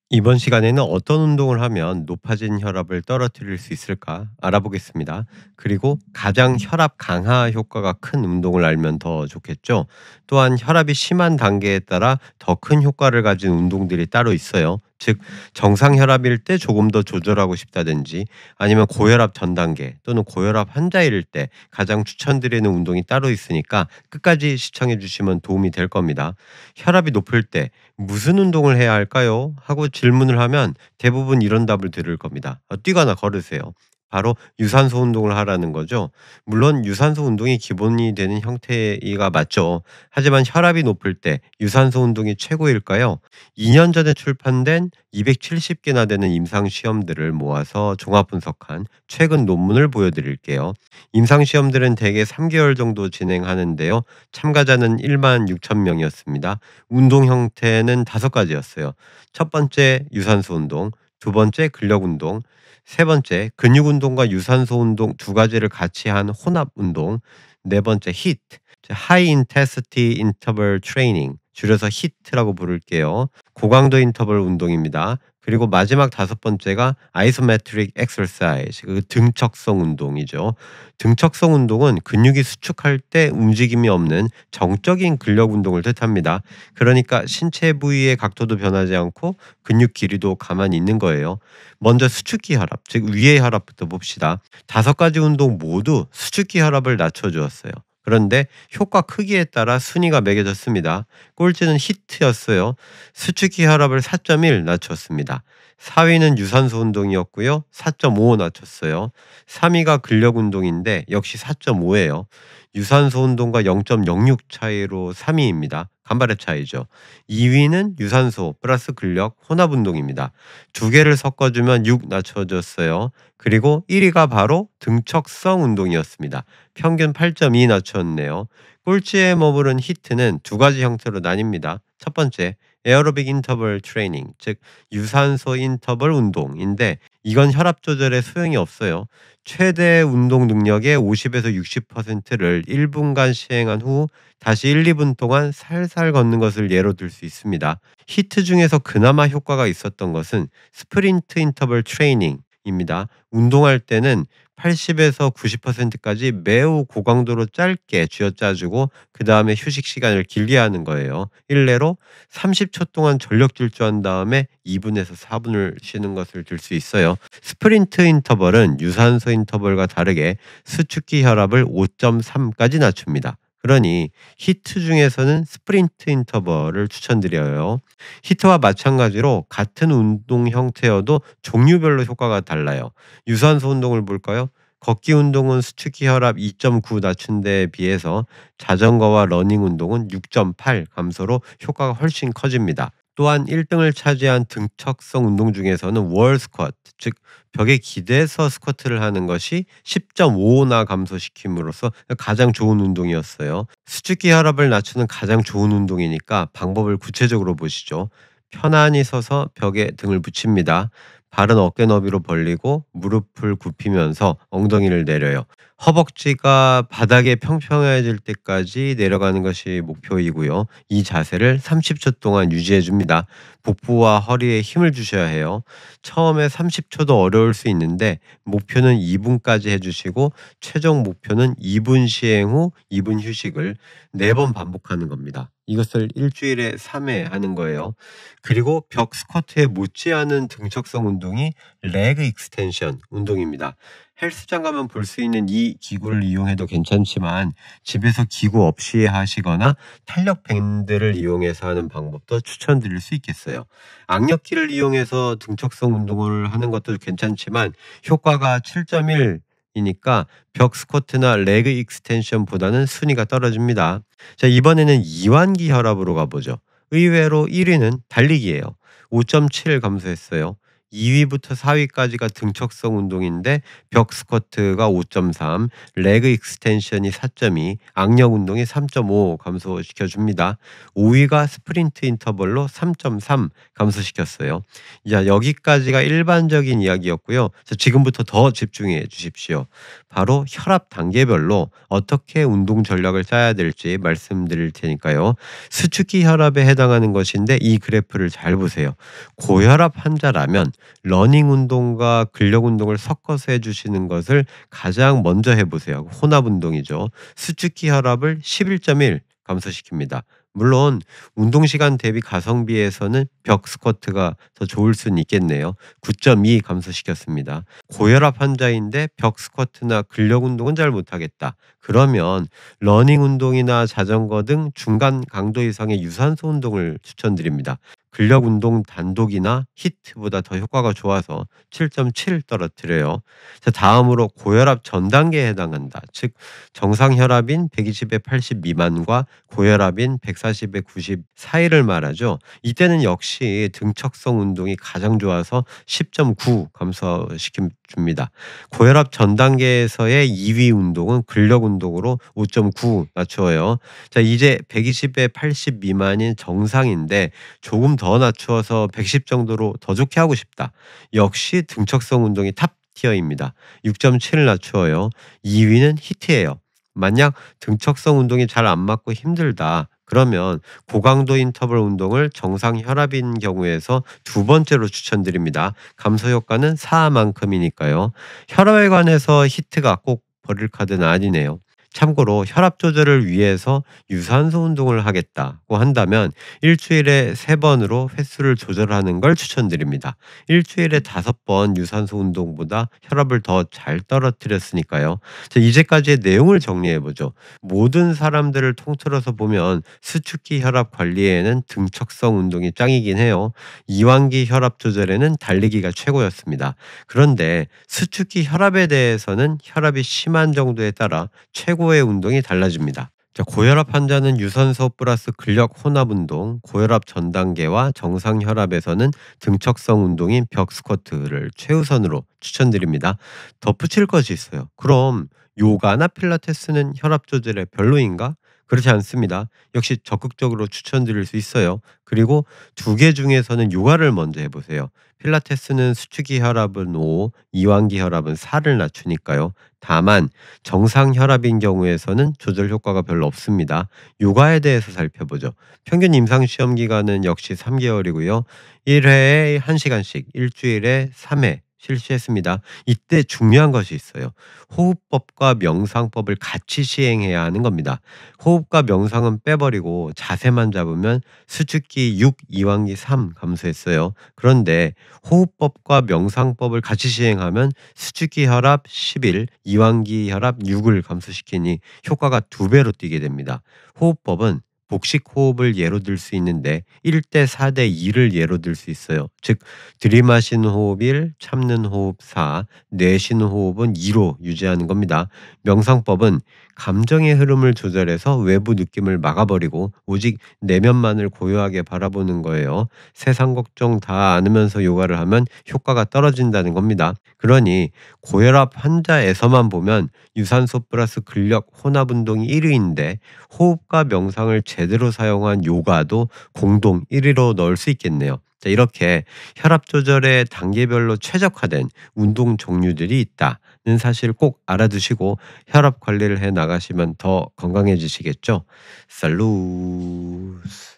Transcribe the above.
이번 시간에는 어떤 운동을 하면 높아진 혈압을 떨어뜨릴 수 있을까 알아보겠습니다. 그리고 가장 혈압 강화 효과가 큰 운동을 알면 더 좋겠죠. 또한 혈압이 심한 단계에 따라 더 큰 효과를 가진 운동들이 따로 있어요. 즉, 정상 혈압일 때 조금 더 조절하고 싶다든지 아니면 고혈압 전 단계 또는 고혈압 환자일 때 가장 추천드리는 운동이 따로 있으니까 끝까지 시청해 주시면 도움이 될 겁니다. 혈압이 높을 때 "무슨 운동을 해야 할까요?" 하고 질문을 하면 대부분 이런 답을 들을 겁니다. 뛰거나 걸으세요." 바로 유산소 운동을 하라는 거죠. 물론 유산소 운동이 기본이 되는 형태가 맞죠. 하지만 혈압이 높을 때 유산소 운동이 최고일까요? 2년 전에 출판된 270개나 되는 임상 시험들을 모아서 종합 분석한 최근 논문을 보여드릴게요. 임상 시험들은 대개 3개월 정도 진행하는데요. 참가자는 1만 6천 명이었습니다. 운동 형태는 5가지였어요. 첫 번째 유산소 운동, 두 번째 근력 운동, 세 번째 근육 운동과 유산소 운동 두 가지를 같이 한 혼합 운동, 네 번째 히트, High Intensity Interval Training, 줄여서 히트라고 부를게요. 고강도 인터벌 운동입니다. 그리고 마지막 다섯 번째가 아이소메트릭 엑서사이즈, 그 등척성 운동이죠. 등척성 운동은 근육이 수축할 때 움직임이 없는 정적인 근력 운동을 뜻합니다. 그러니까 신체 부위의 각도도 변하지 않고 근육 길이도 가만히 있는 거예요. 먼저 수축기 혈압, 즉 위의 혈압부터 봅시다. 5가지 운동 모두 수축기 혈압을 낮춰주었어요. 그런데 효과 크기에 따라 순위가 매겨졌습니다. 꼴찌는 히트였어요. 수축기 혈압을 4.1 낮췄습니다. 4위는 유산소 운동이었고요. 4.5 낮췄어요. 3위가 근력 운동인데 역시 4.5예요. 유산소 운동과 0.06 차이로 3위입니다. 간발의 차이죠. 2위는 유산소 플러스 근력 혼합 운동입니다. 두 개를 섞어주면 6 낮춰졌어요. 그리고 1위가 바로 등척성 운동이었습니다. 평균 8.2 낮췄네요. 꼴찌에 머무른 히트는 두 가지 형태로 나뉩니다. 첫 번째, 에어로빅 인터벌 트레이닝, 즉 유산소 인터벌 운동인데 이건 혈압 조절에 소용이 없어요. 최대 운동 능력의 50에서 60%를 1분간 시행한 후 다시 1, 2분 동안 살살 걷는 것을 예로 들 수 있습니다. 히트 중에서 그나마 효과가 있었던 것은 스프린트 인터벌 트레이닝입니다. 운동할 때는 80에서 90%까지 매우 고강도로 짧게 쥐어짜주고 그 다음에 휴식 시간을 길게 하는 거예요. 일례로 30초 동안 전력 질주한 다음에 2분에서 4분을 쉬는 것을 들 수 있어요. 스프린트 인터벌은 유산소 인터벌과 다르게 수축기 혈압을 5.3까지 낮춥니다. 그러니 히트 중에서는 스프린트 인터벌을 추천드려요. 히트와 마찬가지로 같은 운동 형태여도 종류별로 효과가 달라요. 유산소 운동을 볼까요? 걷기 운동은 수축기 혈압 2.9 낮춘 데에 비해서 자전거와 러닝 운동은 6.8 감소로 효과가 훨씬 커집니다. 또한 1등을 차지한 등척성 운동 중에서는 월 스쿼트, 즉 벽에 기대서 스쿼트를 하는 것이 10.5나 감소시킴으로써 가장 좋은 운동이었어요. 수축기 혈압을 낮추는 가장 좋은 운동이니까 방법을 구체적으로 보시죠. 편안히 서서 벽에 등을 붙입니다. 발은 어깨 너비로 벌리고 무릎을 굽히면서 엉덩이를 내려요. 허벅지가 바닥에 평평해질 때까지 내려가는 것이 목표이고요. 이 자세를 30초 동안 유지해 줍니다. 복부와 허리에 힘을 주셔야 해요. 처음에 30초도 어려울 수 있는데 목표는 2분까지 해주시고 최종 목표는 2분 시행 후 2분 휴식을 4번 반복하는 겁니다. 이것을 일주일에 3회 하는 거예요. 그리고 벽 스쿼트에 못지않은 등척성 운동이 레그 익스텐션 운동입니다. 헬스장 가면 볼 수 있는 이 기구를 이용해도 괜찮지만 집에서 기구 없이 하시거나 탄력 밴드를 이용해서 하는 방법도 추천드릴 수 있겠어요. 악력기를 이용해서 등척성 운동을 하는 것도 괜찮지만 효과가 7.1 이니까 벽 스쿼트나 레그 익스텐션보다는 순위가 떨어집니다. 자, 이번에는 이완기 혈압으로 가보죠. 의외로 1위는 달리기예요. 5.7 감소했어요. 2위부터 4위까지가 등척성 운동인데 벽 스쿼트가 5.3, 레그 익스텐션이 4.2, 악력 운동이 3.5 감소시켜 줍니다. 5위가 스프린트 인터벌로 3.3 감소시켰어요. 자, 여기까지가 일반적인 이야기였고요. 자, 지금부터 더 집중해 주십시오. 바로 혈압 단계별로 어떻게 운동 전략을 짜야 될지 말씀드릴 테니까요. 수축기 혈압에 해당하는 것인데 이 그래프를 잘 보세요. 고혈압 환자라면 러닝 운동과 근력 운동을 섞어서 해주시는 것을 가장 먼저 해보세요. 혼합 운동이죠. 수축기 혈압을 11.1 감소시킵니다. 물론 운동 시간 대비 가성비에서는 벽 스쿼트가 더 좋을 수는 있겠네요. 9.2 감소시켰습니다. 고혈압 환자인데 벽 스쿼트나 근력 운동은 잘 못하겠다. 그러면 러닝 운동이나 자전거 등 중간 강도 이상의 유산소 운동을 추천드립니다. 근력 운동 단독이나 히트보다 더 효과가 좋아서 7.7 떨어뜨려요. 자, 다음으로 고혈압 전 단계에 해당한다. 즉 정상 혈압인 120에 80 미만과 고혈압인 140에 90 사이를 말하죠. 이때는 역시 등척성 운동이 가장 좋아서 10.9 감소시켜 줍니다. 고혈압 전 단계에서의 2위 운동은 근력 운동으로 5.9 낮춰요. 자, 이제 120에 80 미만인 정상인데 조금 더 낮추어서 110 정도로 더 좋게 하고 싶다. 역시 등척성 운동이 탑 티어입니다. 6.7 낮추어요. 2위는 히트예요. 만약 등척성 운동이 잘 안 맞고 힘들다. 그러면 고강도 인터벌 운동을 정상 혈압인 경우에서 두 번째로 추천드립니다. 감소 효과는 4만큼이니까요. 혈압에 관해서 히트가 꼭 버릴 카드는 아니네요. 참고로 혈압 조절을 위해서 유산소 운동을 하겠다고 한다면 일주일에 3번으로 횟수를 조절하는 걸 추천드립니다. 일주일에 5번 유산소 운동보다 혈압을 더 잘 떨어뜨렸으니까요. 자, 이제까지의 내용을 정리해 보죠. 모든 사람들을 통틀어서 보면 수축기 혈압 관리에는 등척성 운동이 짱이긴 해요. 이완기 혈압 조절에는 달리기가 최고였습니다. 그런데 수축기 혈압에 대해서는 혈압이 심한 정도에 따라 최고의 운동이 달라집니다. 자, 고혈압 환자는 유산소 플러스 근력 혼합 운동, 고혈압 전 단계와 정상 혈압에서는 등척성 운동인 벽 스쿼트를 최우선으로 추천드립니다. 덧붙일 것이 있어요. 그럼 요가나 필라테스는 혈압 조절에 별로인가? 그렇지 않습니다. 역시 적극적으로 추천드릴 수 있어요. 그리고 두 개 중에서는 요가를 먼저 해보세요. 필라테스는 수축기 혈압은 5, 이완기 혈압은 4를 낮추니까요. 다만 정상 혈압인 경우에서는 조절 효과가 별로 없습니다. 요가에 대해서 살펴보죠. 평균 임상 시험 기간은 역시 3개월이고요. 1회에 1시간씩 일주일에 3회 실시했습니다. 이때 중요한 것이 있어요. 호흡법과 명상법을 같이 시행해야 하는 겁니다. 호흡과 명상은 빼버리고 자세만 잡으면 수축기 6, 이완기 3 감소했어요. 그런데 호흡법과 명상법을 같이 시행하면 수축기 혈압 11, 이완기 혈압 6을 감소시키니 효과가 2배로 뛰게 됩니다. 호흡법은 복식 호흡을 예로 들 수 있는데 1대 4대 2를 예로 들 수 있어요. 즉 들이마시는 호흡 1, 참는 호흡 4, 내쉬는 호흡은 2로 유지하는 겁니다. 명상법은 감정의 흐름을 조절해서 외부 느낌을 막아버리고 오직 내면만을 고요하게 바라보는 거예요. 세상 걱정 다 안으면서 요가를 하면 효과가 떨어진다는 겁니다. 그러니 고혈압 환자에서만 보면 유산소 플러스 근력 혼합 운동이 1위인데 호흡과 명상을 제대로 사용한 요가도 공동 1위로 넣을 수 있겠네요. 자, 이렇게 혈압 조절에 단계별로 최적화된 운동 종류들이 있다는 사실 꼭 알아두시고 혈압 관리를 해 나가시면 더 건강해지시겠죠. 살루스.